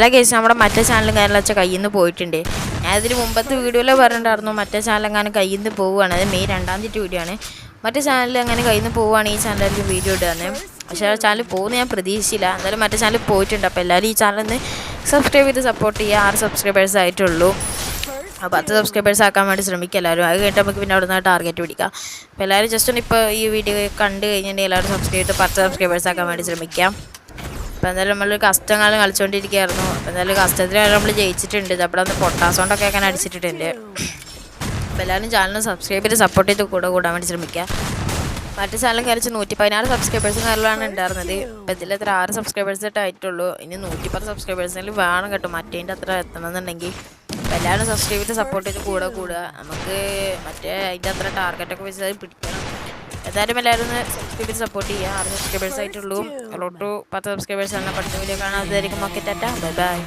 അല്ല കേസ് നമ്മുടെ മറ്റേ ചാനലും കാര്യമെന്ന് വെച്ചാൽ കയ്യിൽ നിന്ന് പോയിട്ടുണ്ട്. ഞാൻ ഇതിന് മുമ്പത്തെ വീഡിയോയിൽ പറഞ്ഞിട്ടുണ്ടായിരുന്നു മറ്റേ ചാനലെങ്ങാനും കയ്യിൽ നിന്ന് പോവുകയാണ്. അത് മെയ് 2-ാം തീയതി വീഡിയോ ആണ്. മറ്റേ ചാനലിൽ അങ്ങനെ കയ്യിൽ നിന്ന് പോവുകയാണ് ഈ ചാനലിലേക്ക് വീഡിയോ ഇടുകയാണ്. പക്ഷേ ആ ചാനൽ പോകുന്ന ഞാൻ പ്രതീക്ഷിച്ചില്ല. എന്തായാലും മറ്റേ ചാനൽ പോയിട്ടുണ്ട്. അപ്പോൾ എല്ലാവരും ഈ ചാനലിൽ സബ്സ്ക്രൈബ് ചെയ്ത് സപ്പോർട്ട് ചെയ്യുക. 6 സബ്സ്ക്രൈബേഴ്സ് ആയിട്ടുള്ളൂ. അപ്പോൾ 10 സബ്സ്ക്രൈബേഴ്സ് ആക്കാൻ വേണ്ടി ശ്രമിക്കുക എല്ലാവരും. അത് കഴിഞ്ഞിട്ട് നമുക്ക് പിന്നെ അവിടെ നിന്ന് ടാർഗറ്റ് പിടിക്കാം. അപ്പോൾ എല്ലാവരും ജസ്റ്റ് ഒന്ന് ഇപ്പോൾ ഈ വീഡിയോ കണ്ട് കഴിഞ്ഞിട്ടുണ്ടെങ്കിൽ എല്ലാവരും സബ്സ്ക്രൈബ് ചെയ്ത് 10 സബ്സ്ക്രൈബേഴ്സ് ആക്കാൻ വേണ്ടി ശ്രമിക്കാം. അപ്പോൾ എന്തായാലും നമ്മൾ കസ്റ്റം കാലം കളിച്ചുകൊണ്ടിരിക്കുകയായിരുന്നു. അപ്പോൾ എന്തായാലും കസ്റ്റത്തിൽ നമ്മൾ ജയിച്ചിട്ടുണ്ട്. അവിടെ ഒന്ന് പൊട്ടാസോണ്ടൊക്കെ അങ്ങനെ അടിച്ചിട്ടുണ്ട്. അപ്പോൾ എല്ലാവരും ചാനൽ സബ്സ്ക്രൈബ് ചെയ്ത് സപ്പോർട്ട് ചെയ്ത് കൂടാൻ വേണ്ടി ശ്രമിക്കുക. മറ്റേ ചാനലും കളിച്ച് 116 സബ്സ്ക്രൈബേഴ്സും കാര്യങ്ങളാണ് ഉണ്ടായിരുന്നത്. അപ്പോൾ ഇതിൽ എത്ര 6 സബ്സ്ക്രൈബേഴ്സായിട്ട് ആയിട്ടുള്ളൂ. ഇനി 110 സബ്സ്ക്രൈബേഴ്സിൽ വേണം കേട്ടോ മറ്റേൻ്റെ അത്ര എത്തണമെന്നുണ്ടെങ്കിൽ. അപ്പോൾ എല്ലാവരും സബ്സ്ക്രൈബ് ചെയ്ത് സപ്പോർട്ട് ചെയ്ത് കൂടുക. നമുക്ക് മറ്റേ അതിൻ്റെ അത്ര ടാർഗറ്റൊക്കെ വെച്ച് അത് പിടിക്കണം. എന്തായാലും എല്ലാവരും ഒന്ന് സബ്സ്ക്രൈബ് ചെയ്ത് സപ്പോർട്ട് ചെയ്യുക. 6 സബ്സ്ക്രൈബേഴ്സ് ആയിട്ടുള്ളൂ. 10 സബ്സ്ക്രൈബേഴ്സ് ആണ്. അടുത്ത വീഡിയോ കാണാം. അതായിരിക്കും ഓക്കെ ടാറ്റ ബൈ ബൈ.